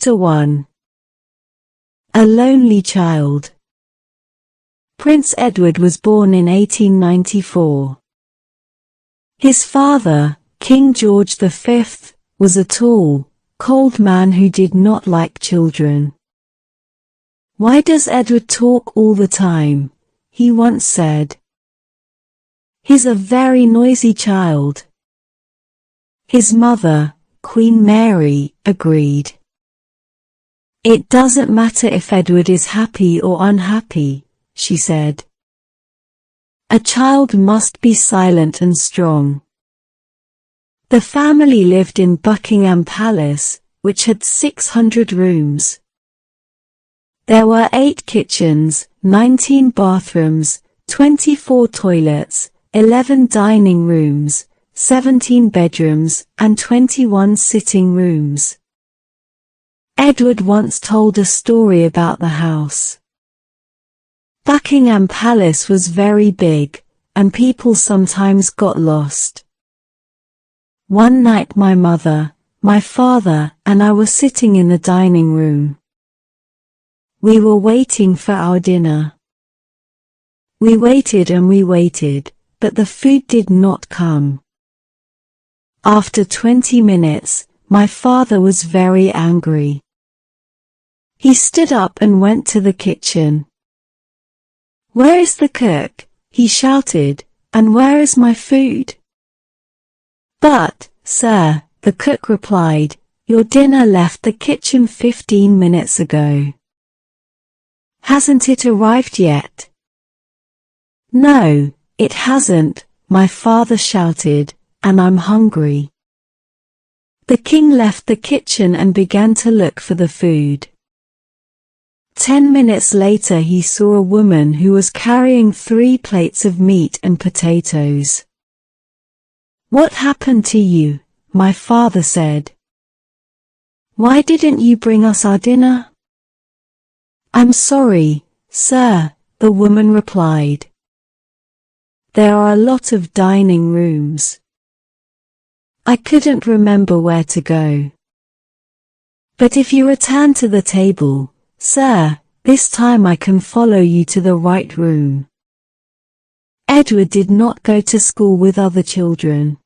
Chapter 1. A Lonely Child. Prince Edward was born in 1894. His father, King George V, was a tall, cold man who did not like children. "Why does Edward talk all the time?" he once said. "He's a very noisy child." His mother, Queen Mary, agreed. "It doesn't matter if Edward is happy or unhappy," she said. "A child must be silent and strong." The family lived in Buckingham Palace, which had 600 rooms. There were 8 kitchens, 19 bathrooms, 24 toilets, 11 dining rooms, 17 bedrooms, and 21 sitting rooms. Edward once told a story about the house. Buckingham Palace was very big, and people sometimes got lost. One night my mother, my father, and I were sitting in the dining room. We were waiting for our dinner. We waited and we waited, but the food did not come. After 20 minutes, my father was very angry. He stood up and went to the kitchen. "Where is the cook?" he shouted, "and where is my food?" "But, sir," the cook replied, "your dinner left the kitchen 15 minutes ago." "Hasn't it arrived yet?" "No, it hasn't," my father shouted, "and I'm hungry." The king left the kitchen and began to look for the food. 10 minutes later he saw a woman who was carrying 3 plates of meat and potatoes. "What happened to you?" my father said. "Why didn't you bring us our dinner?" "I'm sorry, sir," the woman replied. "There are a lot of dining rooms. I couldn't remember where to go. But if you return to the table, sir, this time I can follow you to the right room." Edward did not go to school with other children.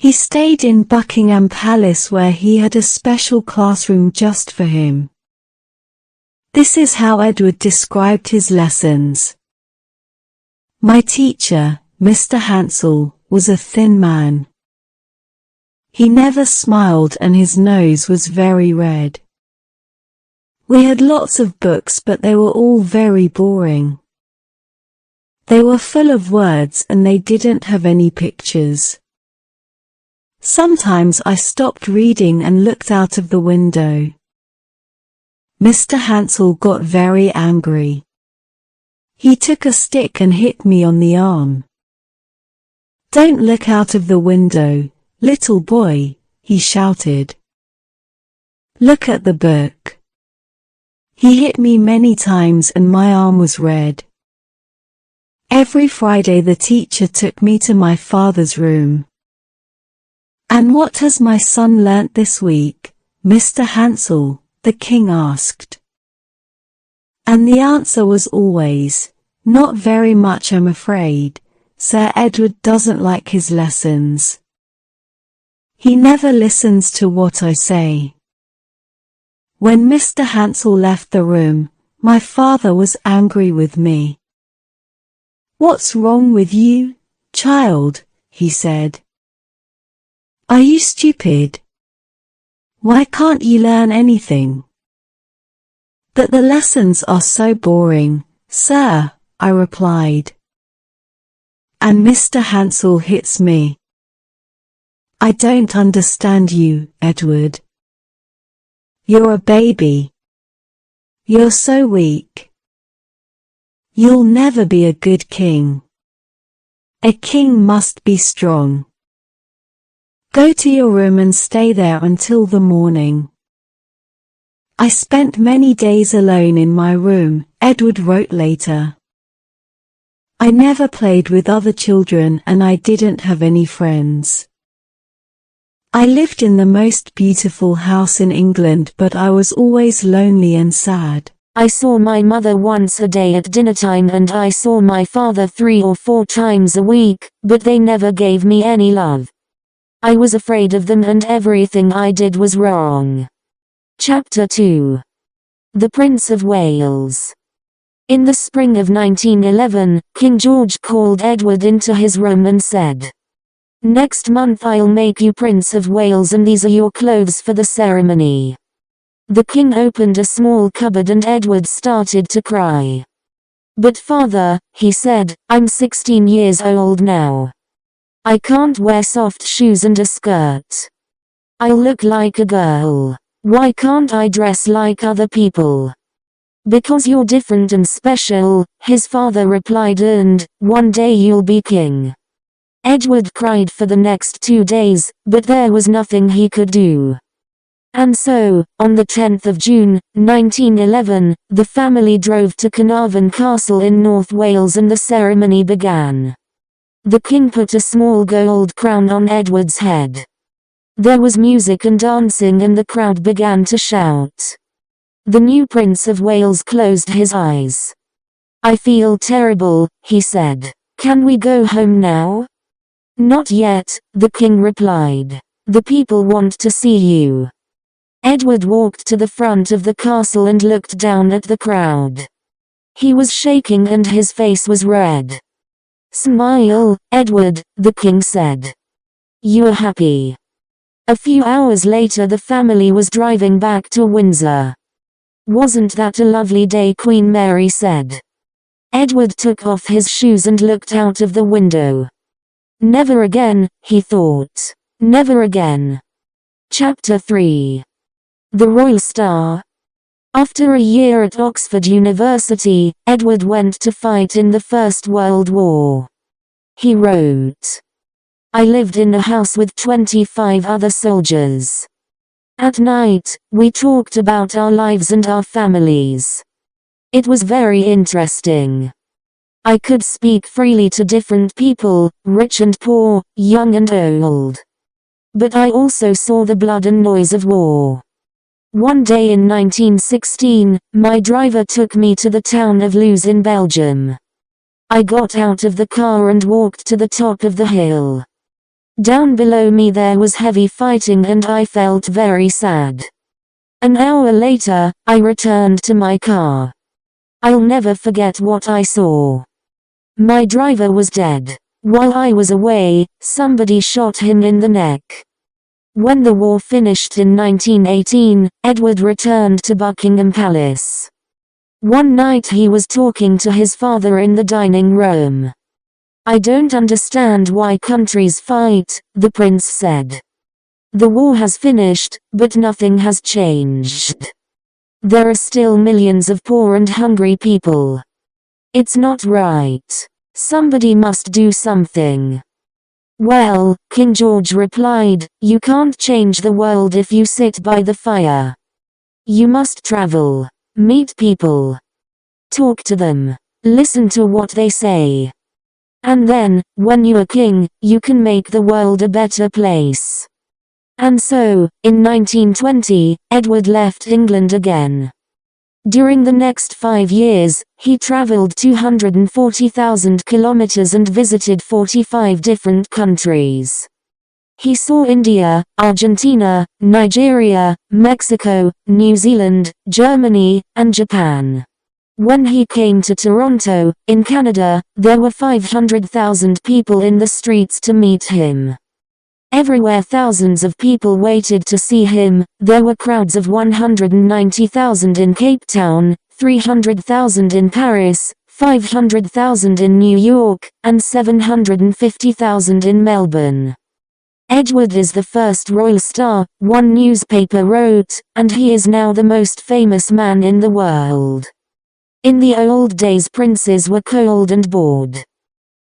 He stayed in Buckingham Palace where he had a special classroom just for him. This is how Edward described his lessons. "My teacher, Mr. Hansel, was a thin man. He never smiled and his nose was very red. We had lots of books but they were all very boring. They were full of words and they didn't have any pictures. Sometimes I stopped reading and looked out of the window." Mr. Hansel got very angry. He took a stick and hit me on the arm. "Don't look out of the window, little boy," he shouted. "Look at the book." He hit me many times and my arm was red. Every Friday the teacher took me to my father's room. "And what has my son learnt this week, Mr. Hansel?" the king asked. And the answer was always, "Not very much, I'm afraid. Sir Edward doesn't like his lessons. He never listens to what I say." When Mr. Hansel left the room, my father was angry with me. "What's wrong with you, child?" he said. "Are you stupid? Why can't you learn anything?" "But the lessons are so boring, sir," I replied. And Mr. Hansel hits me. "I don't understand you, Edward. You're a baby. You're so weak. You'll never be a good king. A king must be strong. Go to your room and stay there until the morning." I spent many days alone in my room, Edward wrote later. I never played with other children and I didn't have any friends. I lived in the most beautiful house in England, but I was always lonely and sad. I saw my mother once a day at dinner time, and I saw my father 3 or 4 times a week, but they never gave me any love. I was afraid of them and everything I did was wrong. Chapter 2. The Prince of Wales. In the spring of 1911, King George called Edward into his room and said, "Next month I'll make you Prince of Wales, and these are your clothes for the ceremony." The king opened a small cupboard and Edward started to cry. "But father," he said, "I'm 16 years old now. I can't wear soft shoes and a skirt. I'll look like a girl. Why can't I dress like other people?" "Because you're different and special," his father replied, "and one day you'll be king." Edward cried for the next 2 days, but there was nothing he could do. And so, on the 10th of June, 1911, the family drove to Carnarvon Castle in North Wales and the ceremony began. The king put a small gold crown on Edward's head. There was music and dancing and the crowd began to shout. The new Prince of Wales closed his eyes. "I feel terrible," he said. "Can we go home now?" "Not yet," the king replied. "The people want to see you." Edward walked to the front of the castle and looked down at the crowd. He was shaking and his face was red. "Smile, Edward," the king said. "You're happy." A few hours later the family was driving back to Windsor. "Wasn't that a lovely day?" Queen Mary said. Edward took off his shoes and looked out of the window. Never again, he thought. Never again. Chapter 3. The Royal Star. After a year at Oxford University, Edward went to fight in the First World War. He wrote, "I lived in a house with 25 other soldiers. At night, we talked about our lives and our families. It was very interesting. I could speak freely to different people, rich and poor, young and old. But I also saw the blood and noise of war. One day in 1916, my driver took me to the town of Loos in Belgium. I got out of the car and walked to the top of the hill. Down below me there was heavy fighting and I felt very sad. An hour later, I returned to my car. I'll never forget what I saw. My driver was dead. While I was away, somebody shot him in the neck." When the war finished in 1918, Edward returned to Buckingham Palace. One night he was talking to his father in the dining room. "I don't understand why countries fight," the prince said. "The war has finished, but nothing has changed. There are still millions of poor and hungry people. It's not right. Somebody must do something." "Well," King George replied, "you can't change the world if you sit by the fire. You must travel. Meet people. Talk to them. Listen to what they say. And then, when you're king, you can make the world a better place." And so, in 1920, Edward left England again. During the next 5 years, he traveled 240,000 kilometers and visited 45 different countries. He saw India, Argentina, Nigeria, Mexico, New Zealand, Germany, and Japan. When he came to Toronto, in Canada, there were 500,000 people in the streets to meet him. Everywhere thousands of people waited to see him. There were crowds of 190,000 in Cape Town, 300,000 in Paris, 500,000 in New York, and 750,000 in Melbourne. "Edward is the first royal star," one newspaper wrote, "and he is now the most famous man in the world. In the old days princes were cold and bored.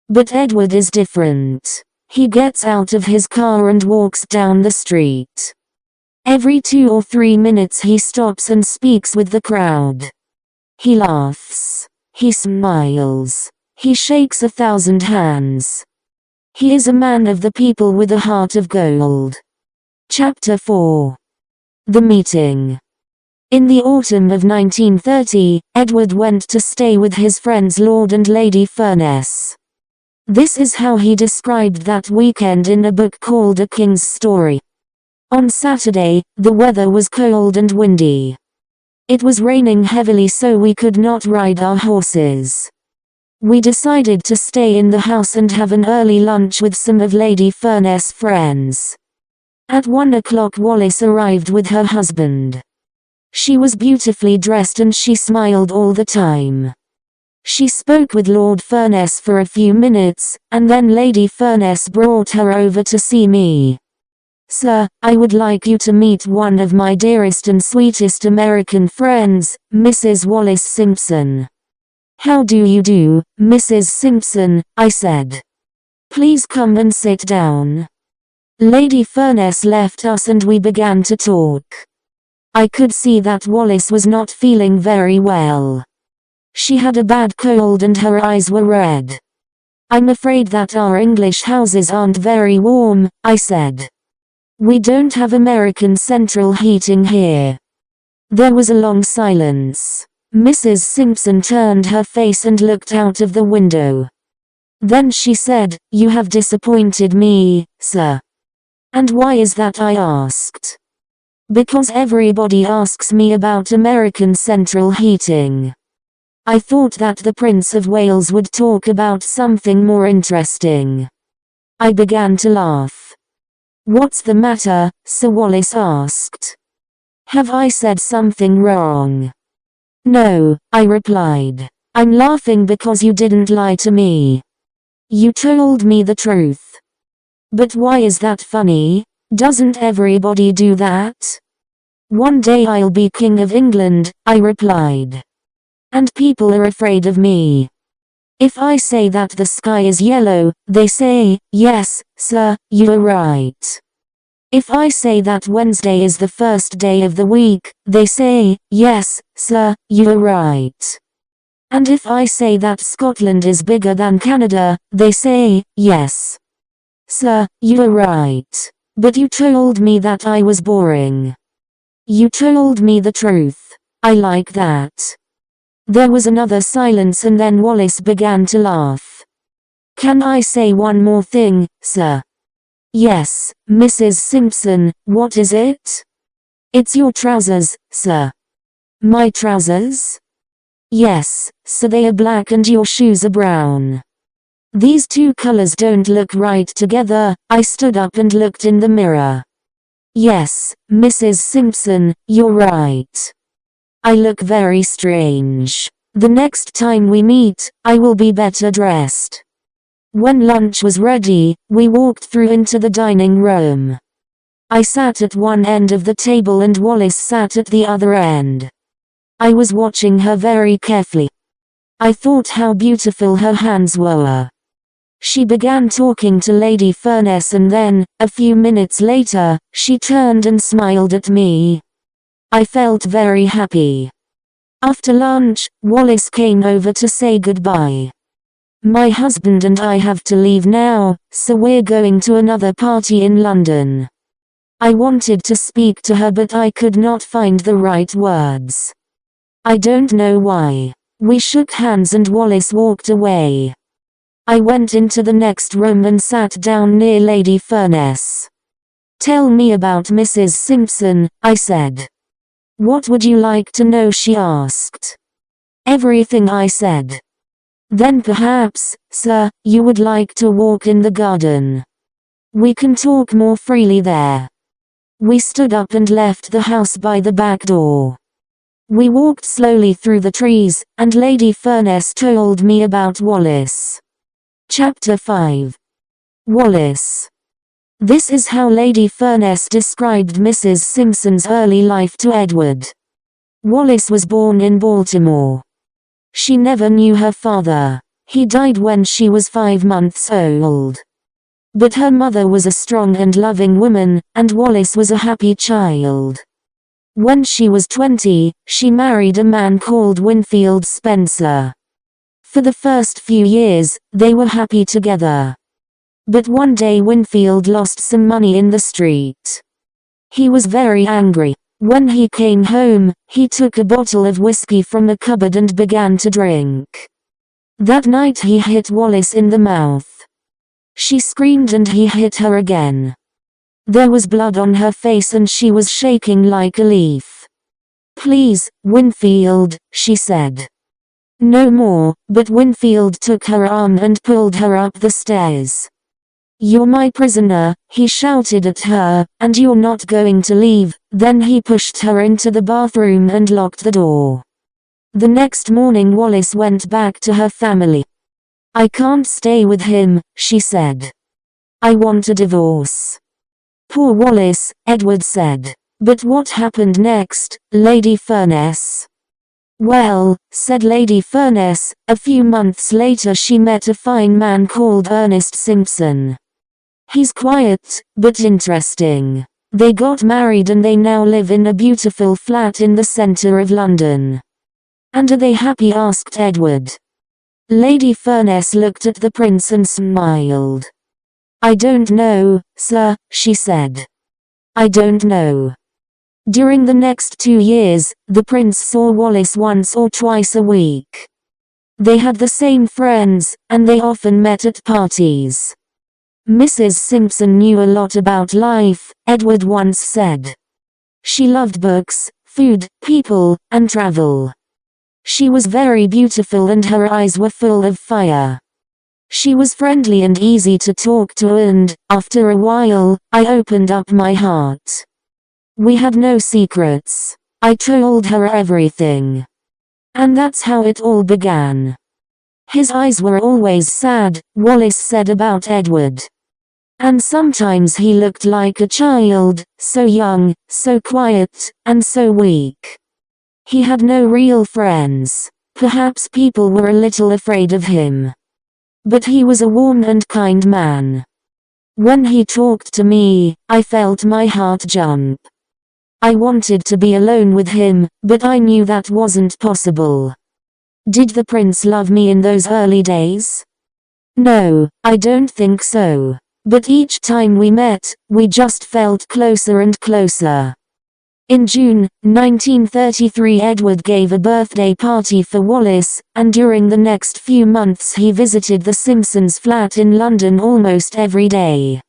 But Edward is different. He gets out of his car and walks down the street. Every 2 or 3 minutes he stops and speaks with the crowd. He laughs. He smiles. He shakes 1,000 hands. He is a man of the people with a heart of gold." Chapter 4. The Meeting. In the autumn of 1930, Edward went to stay with his friends Lord and Lady Furness. This is how he described that weekend in a book called A King's Story. On Saturday, the weather was cold and windy. It was raining heavily, so we could not ride our horses. We decided to stay in the house and have an early lunch with some of Lady Furness' friends. At 1 o'clock Wallis arrived with her husband. She was beautifully dressed and she smiled all the time. She spoke with Lord Furness for a few minutes, and then Lady Furness brought her over to see me. "Sir, I would like you to meet one of my dearest and sweetest American friends, Mrs. Wallis Simpson." "How do you do, Mrs. Simpson?" I said. "Please come and sit down." Lady Furness left us and we began to talk. I could see that Wallis was not feeling very well. She had a bad cold and her eyes were red. "I'm afraid that our English houses aren't very warm," I said. "We don't have American central heating here." There was a long silence. Mrs. Simpson turned her face and looked out of the window. Then she said, "You have disappointed me, sir." "And why is that?" I asked. "Because everybody asks me about American central heating." I thought that the Prince of Wales would talk about something more interesting. I began to laugh. "What's the matter?" Sir Wallis asked. "Have I said something wrong?" "No," I replied. "I'm laughing because you didn't lie to me. You told me the truth." "But why is that funny? Doesn't everybody do that?" "One day I'll be King of England," I replied. "And people are afraid of me. If I say that the sky is yellow, they say, 'Yes, sir, you are right.' If I say that Wednesday is the first day of the week, they say, 'Yes, sir, you are right.' And if I say that Scotland is bigger than Canada, they say, 'Yes, sir, you are right.' But you told me that I was boring. You told me the truth. I like that." There was another silence and then Wallis began to laugh. "Can I say one more thing, sir?" "Yes, Mrs. Simpson, what is it?" "It's your trousers, sir." "My trousers?" "Yes, so they are black and your shoes are brown. These two colors don't look right together." I stood up and looked in the mirror. "Yes, Mrs. Simpson, you're right. I look very strange. The next time we meet, I will be better dressed." When lunch was ready, we walked through into the dining room. I sat at one end of the table and Wallis sat at the other end. I was watching her very carefully. I thought how beautiful her hands were. She began talking to Lady Furness and then, a few minutes later, she turned and smiled at me. I felt very happy. After lunch, Wallis came over to say goodbye. "My husband and I have to leave now, so we're going to another party in London." I wanted to speak to her but I could not find the right words. I don't know why. We shook hands and Wallis walked away. I went into the next room and sat down near Lady Furness. "Tell me about Mrs. Simpson," I said. "What would you like to know?" she asked. "Everything," I said. "Then perhaps, sir, you would like to walk in the garden. We can talk more freely there." We stood up and left the house by the back door. We walked slowly through the trees, and Lady Furness told me about Wallis. Chapter 5. Wallis. This is how Lady Furness described Mrs. Simpson's early life to Edward. Wallis was born in Baltimore. She never knew her father. He died when she was 5 months old. But her mother was a strong and loving woman, and Wallis was a happy child. When she was 20, she married a man called Winfield Spencer. For the first few years, they were happy together. But one day Winfield lost some money in the street. He was very angry. When he came home, he took a bottle of whiskey from a cupboard and began to drink. That night he hit Wallace in the mouth. She screamed and he hit her again. There was blood on her face and she was shaking like a leaf. "Please, Winfield," she said. No more, but Winfield took her arm and pulled her up the stairs. "You're my prisoner," he shouted at her, "and you're not going to leave." Then he pushed her into the bathroom and locked the door. The next morning Wallace went back to her family. "I can't stay with him," she said. "I want a divorce." "Poor Wallace," Edward said. "But what happened next, Lady Furness?" "Well," said Lady Furness, "a few months later she met a fine man called Ernest Simpson. He's quiet, but interesting. They got married and they now live in a beautiful flat in the center of London." "And are they happy?" asked Edward. Lady Furness looked at the prince and smiled. "I don't know, sir," she said. "I don't know." During the next 2 years, the prince saw Wallace once or twice a week. They had the same friends, and they often met at parties. "Mrs. Simpson knew a lot about life," Edward once said. "She loved books, food, people, and travel. She was very beautiful and her eyes were full of fire. She was friendly and easy to talk to and, after a while, I opened up my heart. We had no secrets. I told her everything. And that's how it all began." "His eyes were always sad," Wallace said about Edward. "And sometimes he looked like a child, so young, so quiet, and so weak. He had no real friends. Perhaps people were a little afraid of him. But he was a warm and kind man. When he talked to me, I felt my heart jump. I wanted to be alone with him, but I knew that wasn't possible." "Did the prince love me in those early days?" "No, I don't think so. But each time we met, we just felt closer and closer." In June 1933 Edward gave a birthday party for Wallace, and during the next few months he visited the Simpsons' flat in London almost every day.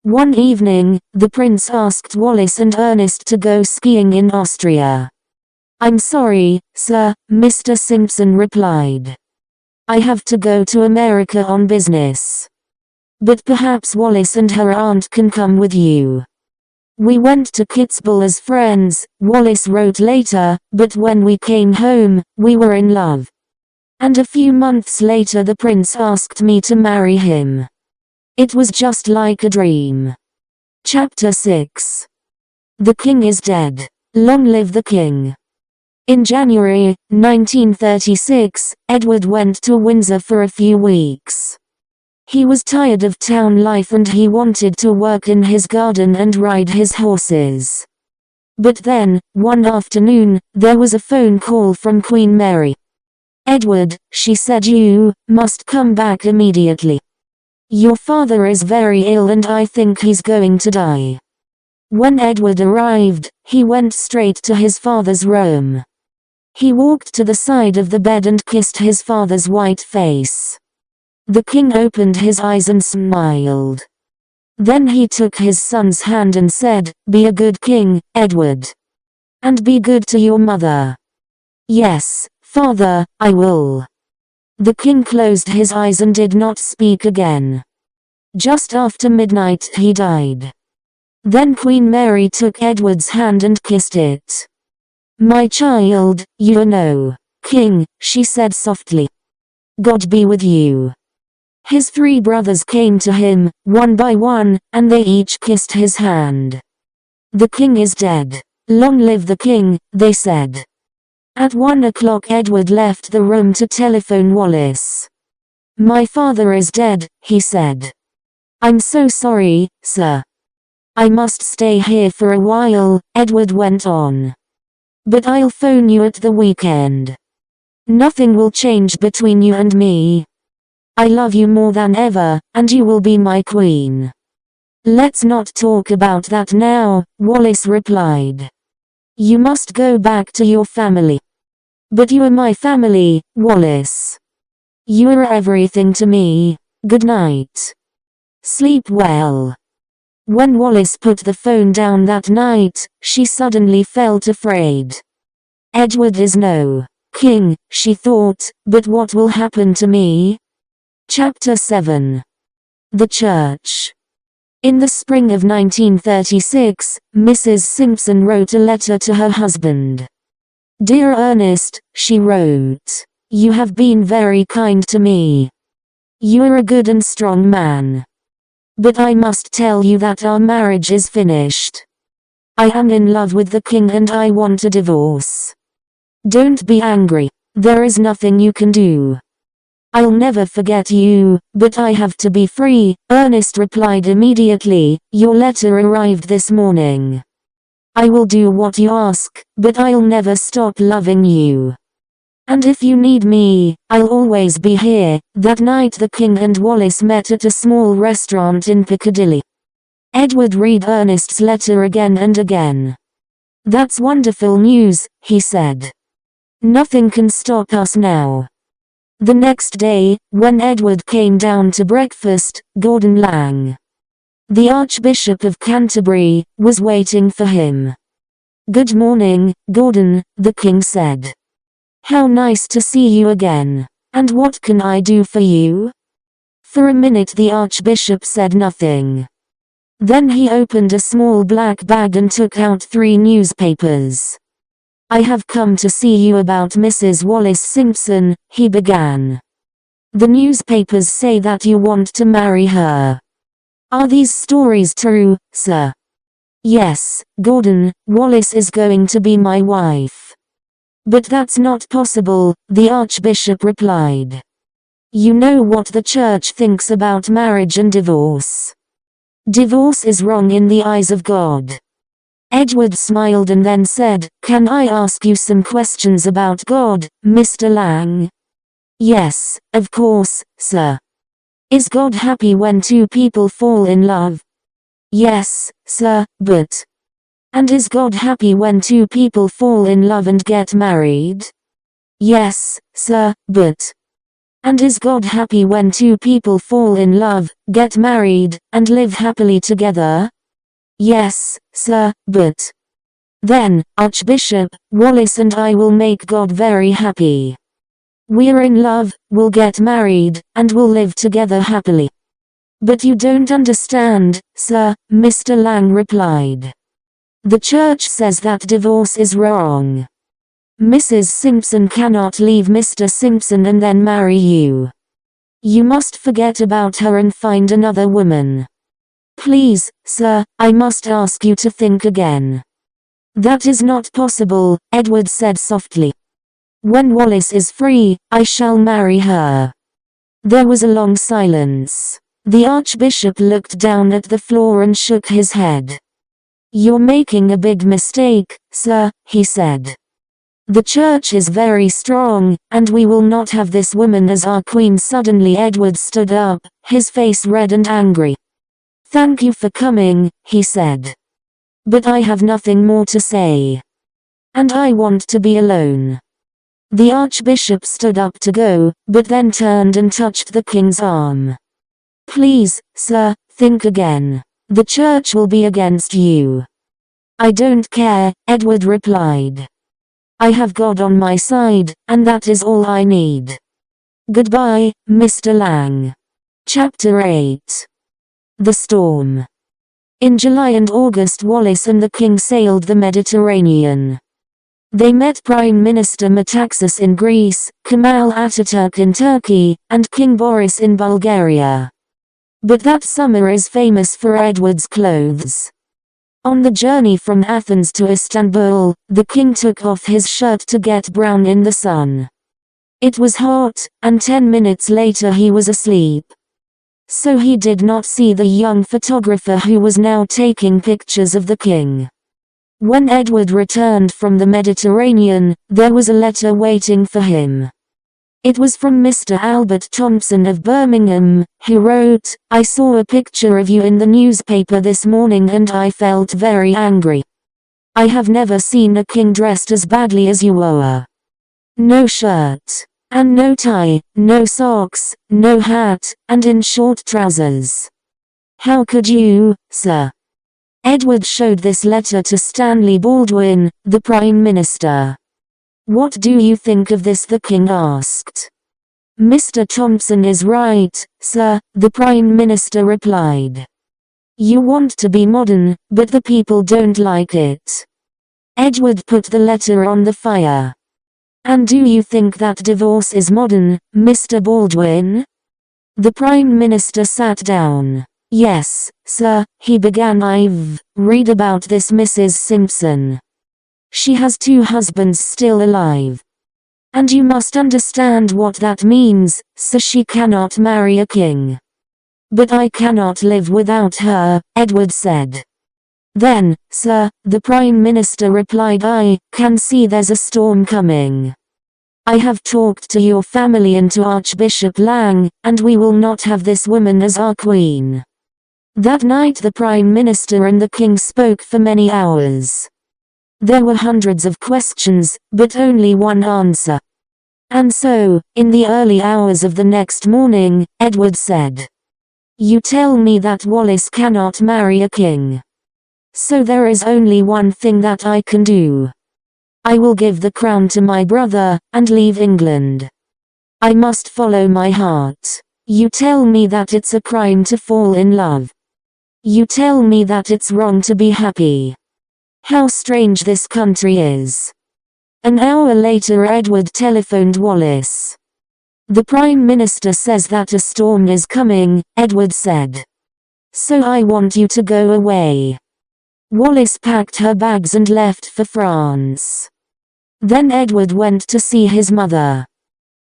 One evening, the prince asked Wallace and Ernest to go skiing in Austria. "I'm sorry, sir," Mr. Simpson replied. "I have to go to America on business. But perhaps Wallace and her aunt can come with you. We went to Kitzbühel as friends," Wallace wrote later, "but when we came home, we were in love. And a few months later the prince asked me to marry him. It was just like a dream." Chapter 6. The King is Dead. Long live the King. In January 1936, Edward went to Windsor for a few weeks. He was tired of town life and he wanted to work in his garden and ride his horses. But then, one afternoon, there was a phone call from Queen Mary. "Edward," she said, "you must come back immediately. Your father is very ill and I think he's going to die." When Edward arrived, he went straight to his father's room. He walked to the side of the bed and kissed his father's white face. The king opened his eyes and smiled. Then he took his son's hand and said, "Be a good king, Edward. And be good to your mother." "Yes, father, I will." The king closed his eyes and did not speak again. Just after midnight he died. Then Queen Mary took Edward's hand and kissed it. "My child, you know, king," she said softly. "God be with you." His 3 brothers came to him, one by one, and they each kissed his hand. "The king is dead. Long live the king," they said. At 1 o'clock Edward left the room to telephone Wallace. "My father is dead," he said. "I'm so sorry, sir. I must stay here for a while," Edward went on. "But I'll phone you at the weekend. Nothing will change between you and me. I love you more than ever, and you will be my queen." "Let's not talk about that now," Wallace replied. "You must go back to your family." "But you are my family, Wallace. You are everything to me. Good night. Sleep well." When Wallace put the phone down that night, she suddenly felt afraid. Edward is no king, she thought, but what will happen to me? Chapter 7. The Church. In the spring of 1936, Mrs. Simpson wrote a letter to her husband. "Dear Ernest," she wrote, "you have been very kind to me. You are a good and strong man. But I must tell you that our marriage is finished. I am in love with the king and I want a divorce. Don't be angry. There is nothing you can do. I'll never forget you, but I have to be free." Ernest replied immediately, "Your letter arrived this morning. I will do what you ask, but I'll never stop loving you. And if you need me, I'll always be here." That night the king and Wallace met at a small restaurant in Piccadilly. Edward read Ernest's letter again and again. "That's wonderful news," he said. "Nothing can stop us now." The next day, when Edward came down to breakfast, Gordon Laing, the Archbishop of Canterbury, was waiting for him. "Good morning, Gordon," the king said. "How nice to see you again. And what can I do for you?" For a minute the Archbishop said nothing. Then he opened a small black bag and took out 3 newspapers. "I have come to see you about Mrs. Wallace Simpson," he began. "The newspapers say that you want to marry her. Are these stories true, sir?" "Yes, Gordon, Wallace is going to be my wife." "But that's not possible," the Archbishop replied. "You know what the Church thinks about marriage and divorce. Divorce is wrong in the eyes of God." Edward smiled and then said, "Can I ask you some questions about God, Mr. Laing?" "Yes, of course, sir." "Is God happy when 2 people fall in love?" "Yes, sir, but..." "And is God happy when 2 people fall in love and get married?" "Yes, sir, but..." "And is God happy when 2 people fall in love, get married, and live happily together?" "Yes, sir, but..." "Then, Archbishop, Wallace and I will make God very happy. We're in love, we'll get married, and we'll live together happily." "But you don't understand, sir," Mr. Laing replied. "The Church says that divorce is wrong. Mrs. Simpson cannot leave Mr. Simpson and then marry you. You must forget about her and find another woman. Please, sir, I must ask you to think again." "That is not possible," Edward said softly. "When Wallace is free, I shall marry her." There was a long silence. The Archbishop looked down at the floor and shook his head. "You're making a big mistake, sir," he said. "The Church is very strong, and we will not have this woman as our queen." Suddenly Edward stood up, his face red and angry. "Thank you for coming," he said. "But I have nothing more to say. And I want to be alone." The Archbishop stood up to go, but then turned and touched the king's arm. "Please, sir, think again. The Church will be against you." "I don't care," Edward replied. "I have God on my side, and that is all I need. Goodbye, Mr. Laing." Chapter 8. The Storm. In July and August Wallace and the king sailed the Mediterranean. They met Prime Minister Metaxas in Greece, Kemal Ataturk in Turkey, and King Boris in Bulgaria. But that summer is famous for Edward's clothes. On the journey from Athens to Istanbul, the king took off his shirt to get brown in the sun. It was hot, and 10 minutes later he was asleep. So he did not see the young photographer who was now taking pictures of the king. When Edward returned from the Mediterranean, there was a letter waiting for him. It was from Mr. Albert Thompson of Birmingham, who wrote, "I saw a picture of you in the newspaper this morning and I felt very angry. I have never seen a king dressed as badly as you were. No shirt, and no tie, no socks, no hat, and in short trousers. How could you, sir?" Edward showed this letter to Stanley Baldwin, the Prime Minister. "What do you think of this?" the king asked. "Mr. Thompson is right, sir," the Prime Minister replied. "You want to be modern, but the people don't like it." Edward put the letter on the fire. "And do you think that divorce is modern, Mr. Baldwin?" The Prime Minister sat down. "Yes, sir," he began. "I've read about this Mrs. Simpson. She has 2 husbands still alive. And you must understand what that means, so she cannot marry a king." "But I cannot live without her," Edward said. "Then, sir," the Prime Minister replied, "I can see there's a storm coming. I have talked to your family and to Archbishop Lang, and we will not have this woman as our queen." That night the Prime Minister and the king spoke for many hours. There were hundreds of questions, but only one answer. And so, in the early hours of the next morning, Edward said, "You tell me that Wallace cannot marry a king. So there is only one thing that I can do. I will give the crown to my brother, and leave England. I must follow my heart. You tell me that it's a crime to fall in love. You tell me that it's wrong to be happy. How strange this country is." An hour later Edward telephoned Wallace. "The Prime Minister says that a storm is coming," Edward said. "So I want you to go away." Wallace packed her bags and left for France. Then Edward went to see his mother.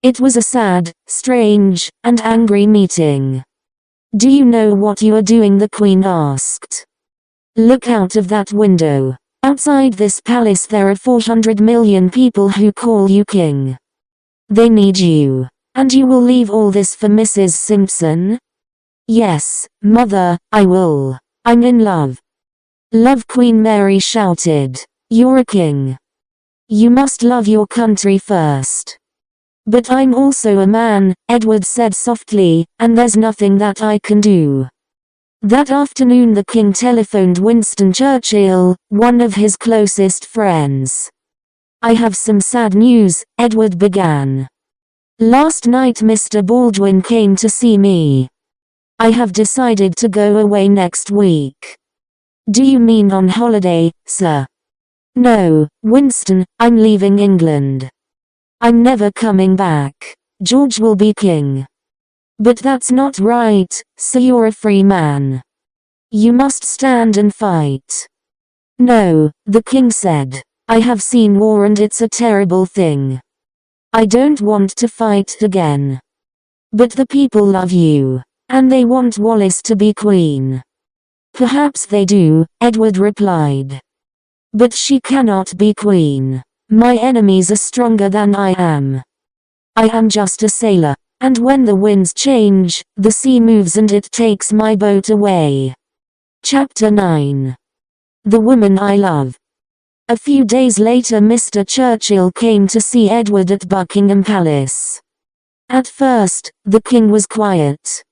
It was a sad, strange, and angry meeting. "Do you know what you are doing?" the Queen asked. "Look out of that window. Outside this palace there are 400 million people who call you king. They need you. And you will leave all this for Mrs. Simpson?" "Yes, mother, I will. I'm in love." "Love?" Queen Mary shouted. "You're a king. You must love your country first." "But I'm also a man," Edward said softly, "and there's nothing that I can do." That afternoon the king telephoned Winston Churchill, one of his closest friends. "I have some sad news," Edward began. "Last night Mr. Baldwin came to see me. I have decided to go away next week." "Do you mean on holiday, sir?" "No, Winston, I'm leaving England. I'm never coming back. George will be king." "But that's not right, so you're a free man. You must stand and fight." "No," the king said. "I have seen war and it's a terrible thing. I don't want to fight again. But the people love you. And they want Wallace to be queen." "Perhaps they do," Edward replied. "But she cannot be queen. My enemies are stronger than I am. I am just a sailor. And when the winds change, the sea moves and it takes my boat away." Chapter 9. The Woman I Love. A few days later Mr. Churchill came to see Edward at Buckingham Palace. At first, the king was quiet.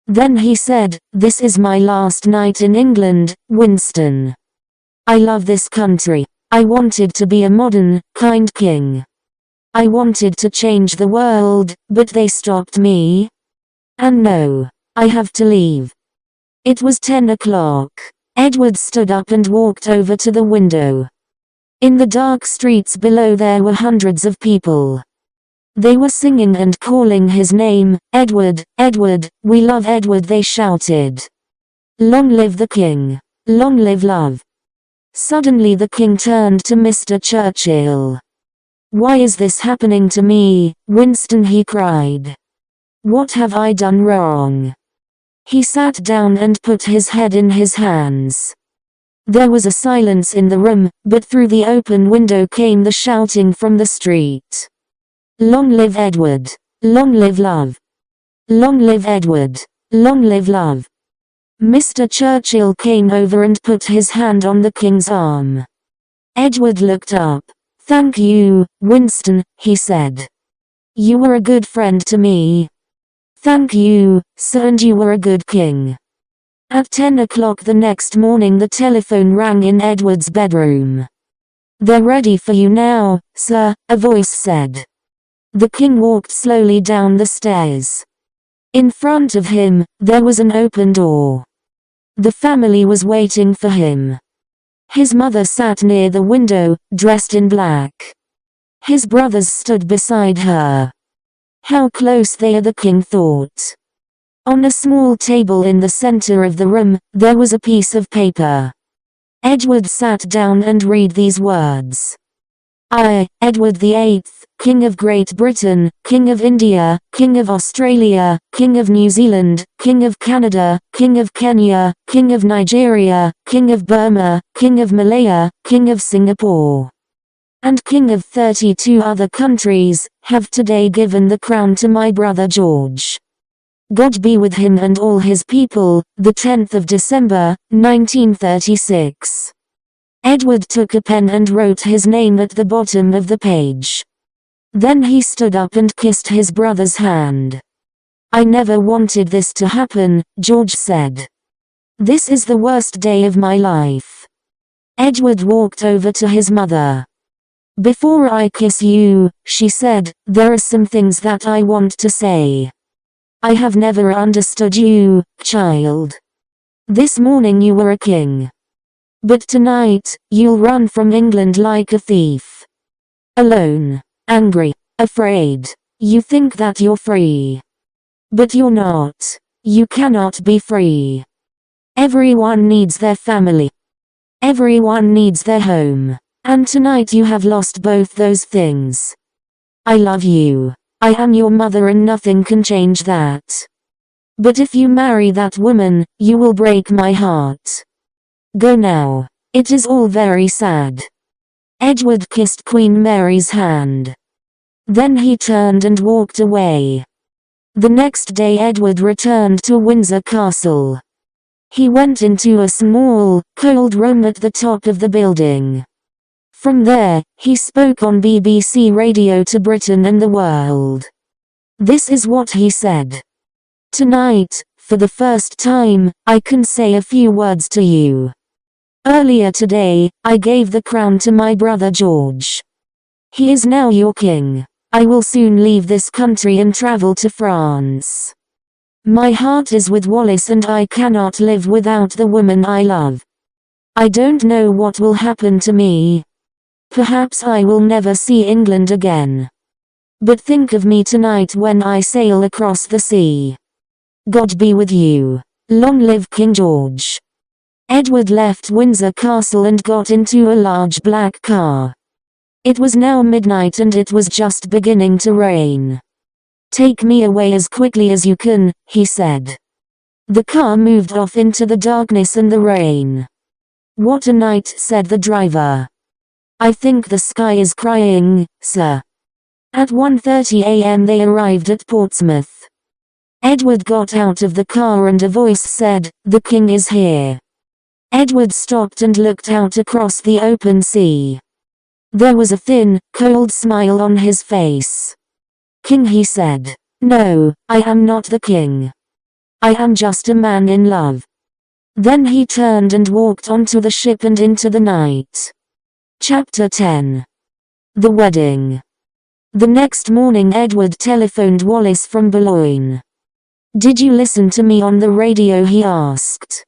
Then he said, "This is my last night in England, Winston. I love this country. I wanted to be a modern, kind king. I wanted to change the world, but they stopped me. And no, I have to leave." It was 10 o'clock. Edward stood up and walked over to the window. In the dark streets below there were hundreds of people. They were singing and calling his name, "Edward, Edward, we love Edward," they shouted. "Long live the king! Long live love!" Suddenly the king turned to Mr. Churchill. "Why is this happening to me, Winston?" he cried. "What have I done wrong?" He sat down and put his head in his hands. There was a silence in the room, but through the open window came the shouting from the street. Long live Edward. Long live love. Long live Edward. Long live love. Mr. Churchill came over and put his hand on the King's arm. Edward looked up. "Thank you, Winston," he said. "You were a good friend to me." "Thank you, sir, and you were a good king." At 10 o'clock the next morning the telephone rang in Edward's bedroom. "They're ready for you now, sir," a voice said. The king walked slowly down the stairs. In front of him, there was an open door. The family was waiting for him. His mother sat near the window, dressed in black. His brothers stood beside her. How close they are, the king thought. On a small table in the center of the room, there was a piece of paper. Edward sat down and read these words. "I, Edward VIII, King of Great Britain, King of India, King of Australia, King of New Zealand, King of Canada, King of Kenya, King of Nigeria, King of Burma, King of Malaya, King of Singapore, and King of 32 other countries, have today given the crown to my brother George. God be with him and all his people, the 10th of December, 1936. Edward took a pen and wrote his name at the bottom of the page. Then he stood up and kissed his brother's hand. "I never wanted this to happen," George said. "This is the worst day of my life." Edward walked over to his mother. "Before I kiss you," she said, "there are some things that I want to say. I have never understood you, child. This morning you were a king. But tonight, you'll run from England like a thief. Alone. Angry. Afraid. You think that you're free. But you're not. You cannot be free. Everyone needs their family. Everyone needs their home. And tonight you have lost both those things. I love you. I am your mother and nothing can change that. But if you marry that woman, you will break my heart. Go now. It is all very sad." Edward kissed Queen Mary's hand. Then he turned and walked away. The next day Edward returned to Windsor Castle. He went into a small, cold room at the top of the building. From there, he spoke on BBC Radio to Britain and the world. This is what he said. "Tonight, for the first time, I can say a few words to you. Earlier today, I gave the crown to my brother George. He is now your king. I will soon leave this country and travel to France. My heart is with Wallis and I cannot live without the woman I love. I don't know what will happen to me. Perhaps I will never see England again. But think of me tonight when I sail across the sea. God be with you. Long live King George." Edward left Windsor Castle and got into a large black car. It was now midnight and it was just beginning to rain. "Take me away as quickly as you can," he said. The car moved off into the darkness and the rain. "What a night," said the driver. "I think the sky is crying, sir." At 1:30 a.m. they arrived at Portsmouth. Edward got out of the car and a voice said, "The king is here." Edward stopped and looked out across the open sea. There was a thin, cold smile on his face. "King," he said. "No, I am not the king. I am just a man in love." Then he turned and walked onto the ship and into the night. Chapter 10. The Wedding. The next morning Edward telephoned Wallis from Boulogne. "Did you listen to me on the radio?" he asked.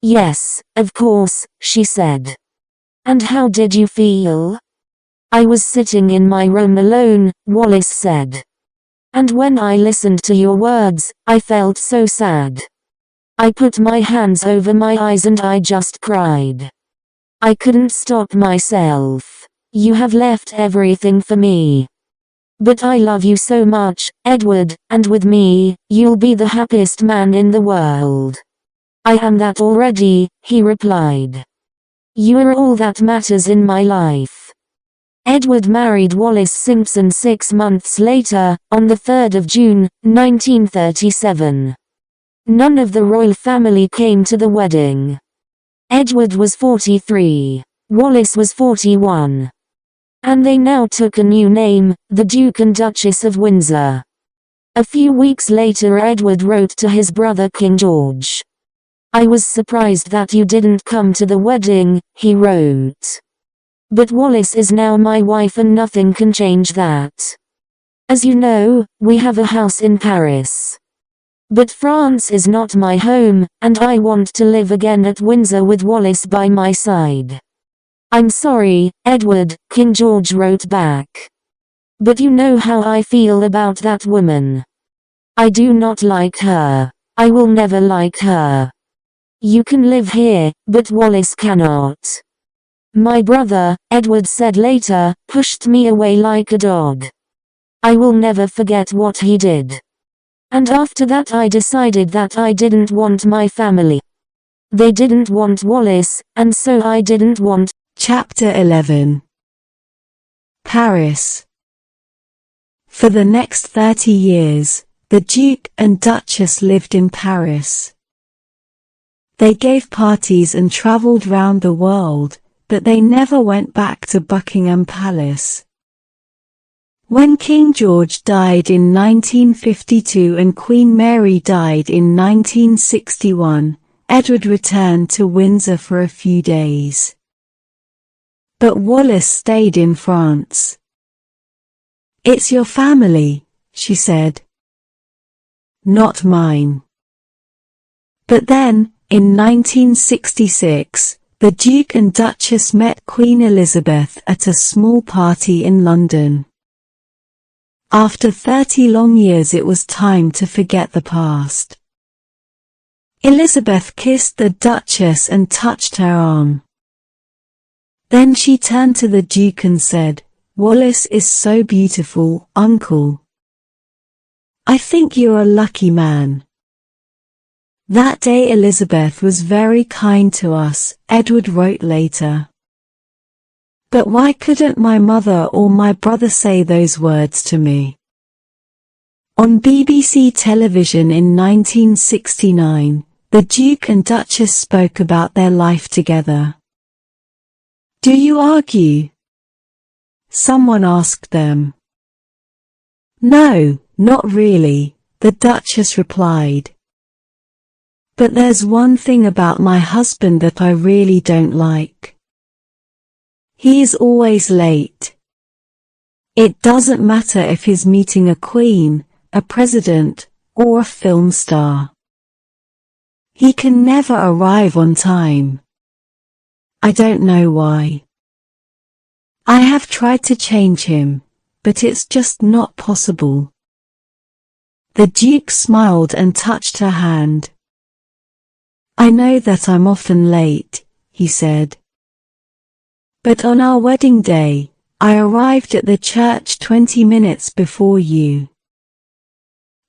"Yes, of course," she said. "And how did you feel?" "I was sitting in my room alone," Wallis said. "And when I listened to your words, I felt so sad. I put my hands over my eyes and I just cried. I couldn't stop myself. You have left everything for me. But I love you so much, Edward, and with me, you'll be the happiest man in the world." "I am that already," he replied. "You are all that matters in my life." Edward married Wallis Simpson 6 months later, on the 3rd of June, 1937. None of the royal family came to the wedding. Edward was 43. Wallis was 41. And they now took a new name, the Duke and Duchess of Windsor. A few weeks later Edward wrote to his brother King George. "I was surprised that you didn't come to the wedding," he wrote. "But Wallis is now my wife and nothing can change that. As you know, we have a house in Paris. But France is not my home, and I want to live again at Windsor with Wallis by my side. I'm sorry, Edward," King George wrote back. "But you know how I feel about that woman. I do not like her. I will never like her. You can live here, but Wallis cannot. My brother," Edward said later, "pushed me away like a dog. I will never forget what he did. And after that I decided that I didn't want my family. They didn't want Wallis, and so I didn't want." Chapter 11. Paris. For the next 30 years, the Duke and Duchess lived in Paris. They gave parties and travelled round the world, but they never went back to Buckingham Palace. When King George died in 1952 and Queen Mary died in 1961, Edward returned to Windsor for a few days. But Wallis stayed in France. "It's your family," she said. "Not mine." But then, in 1966, the Duke and Duchess met Queen Elizabeth at a small party in London. After 30 long years it was time to forget the past. Elizabeth kissed the Duchess and touched her arm. Then she turned to the Duke and said, "Wallis is so beautiful, Uncle. I think you're a lucky man." That day Elizabeth was very kind to us, Edward wrote later. But why couldn't my mother or my brother say those words to me? On BBC television in 1969, the Duke and Duchess spoke about their life together. "Do you argue?" someone asked them. "No, not really," the Duchess replied. "But there's one thing about my husband that I really don't like. He is always late. It doesn't matter if he's meeting a queen, a president, or a film star. He can never arrive on time. I don't know why. I have tried to change him, but it's just not possible." The Duke smiled and touched her hand. "I know that I'm often late," he said. "But on our wedding day, I arrived at the church 20 minutes before you.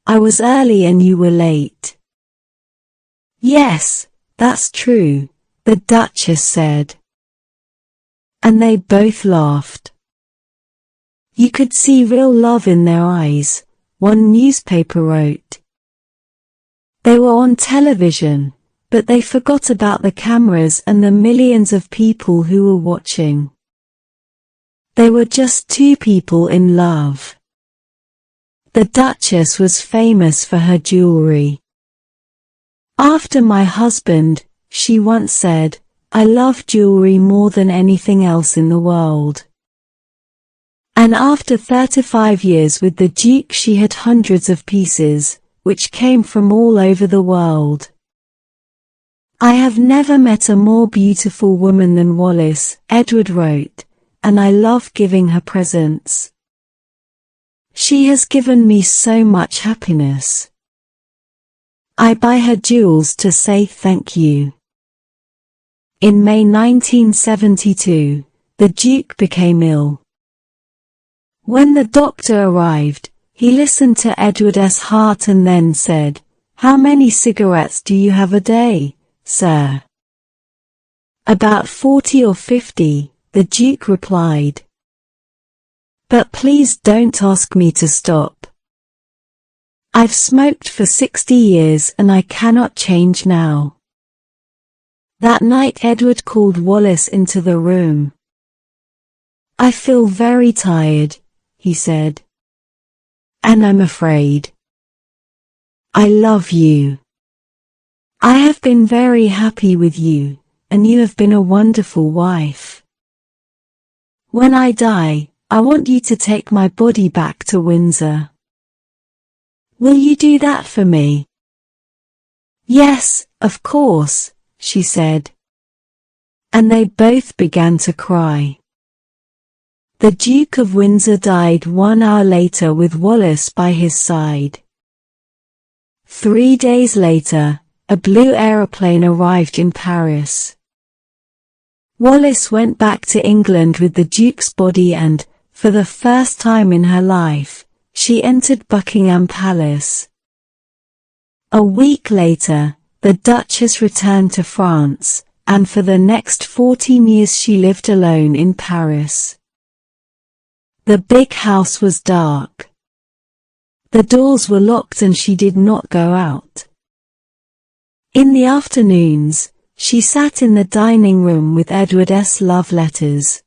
I was early and you were late." "Yes, that's true," the Duchess said. And they both laughed. You could see real love in their eyes, one newspaper wrote. They were on television, but they forgot about the cameras and the millions of people who were watching. They were just two people in love. The Duchess was famous for her jewelry. "After my husband," she once said, "I love jewelry more than anything else in the world." And after 35 years with the Duke she had hundreds of pieces, which came from all over the world. "I have never met a more beautiful woman than Wallis," Edward wrote, "and I love giving her presents. She has given me so much happiness. I buy her jewels to say thank you." In May 1972, the Duke became ill. When the doctor arrived, he listened to Edward's heart and then said, "How many cigarettes do you have a day, sir?" "About 40 or 50, the Duke replied. But please don't ask me to stop. I've smoked for 60 years and I cannot change now. That night Edward called Wallace into the room. I feel very tired, he said. And I'm afraid. I love you. I have been very happy with you, and you have been a wonderful wife. When I die, I want you to take my body back to Windsor. Will you do that for me? Yes, of course, she said. And they both began to cry. The Duke of Windsor died 1 hour later with Wallace by his side. 3 days later, a blue aeroplane arrived in Paris. Wallace went back to England with the Duke's body and, for the first time in her life, she entered Buckingham Palace. A week later, the Duchess returned to France, and for the next 14 years she lived alone in Paris. The big house was dark. The doors were locked and she did not go out. In the afternoons, she sat in the dining room with Edward's love letters.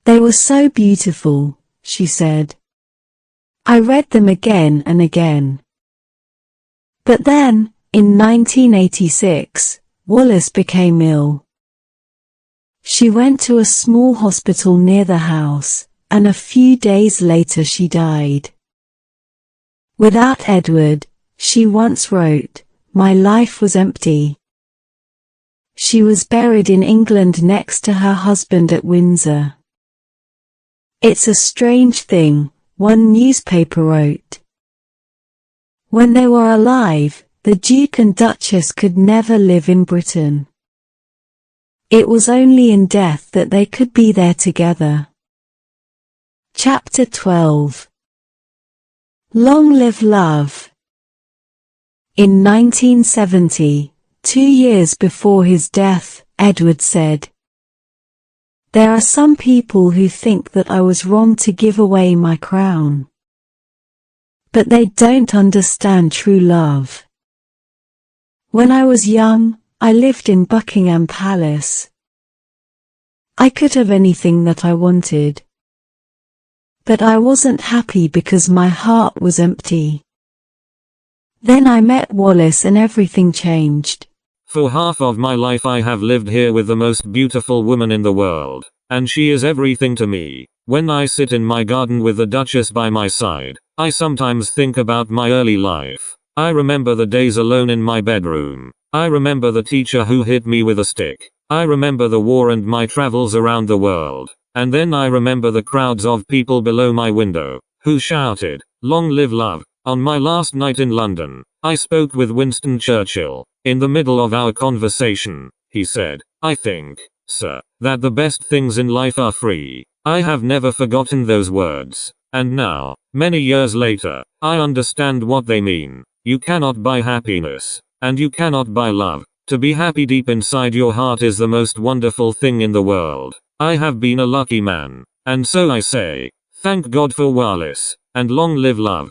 They were so beautiful, she said. I read them again and again. But then, in 1986, Wallace became ill. She went to a small hospital near the house, and a few days later she died. Without Edward, she once wrote, my life was empty. She was buried in England next to her husband at Windsor. It's a strange thing, one newspaper wrote. When they were alive, the Duke and Duchess could never live in Britain. It was only in death that they could be there together. Chapter 12. Long Live Love. In 1970, 2 years before his death, Edward said, there are some people who think that I was wrong to give away my crown. But they don't understand true love. When I was young, I lived in Buckingham Palace. I could have anything that I wanted. But I wasn't happy because my heart was empty. Then I met Wallace and everything changed. For half of my life I have lived here with the most beautiful woman in the world, and she is everything to me. When I sit in my garden with the Duchess by my side, I sometimes think about my early life. I remember the days alone in my bedroom. I remember the teacher who hit me with a stick. I remember the war and my travels around the world. And then I remember the crowds of people below my window, who shouted, "Long live love." On my last night in London, I spoke with Winston Churchill. In the middle of our conversation, he said, "I think, sir, that the best things in life are free." I have never forgotten those words. And now, many years later, I understand what they mean. You cannot buy happiness. And you cannot buy love. To be happy deep inside your heart is the most wonderful thing in the world. I have been a lucky man. And so I say, thank God for Wallace, and long live love.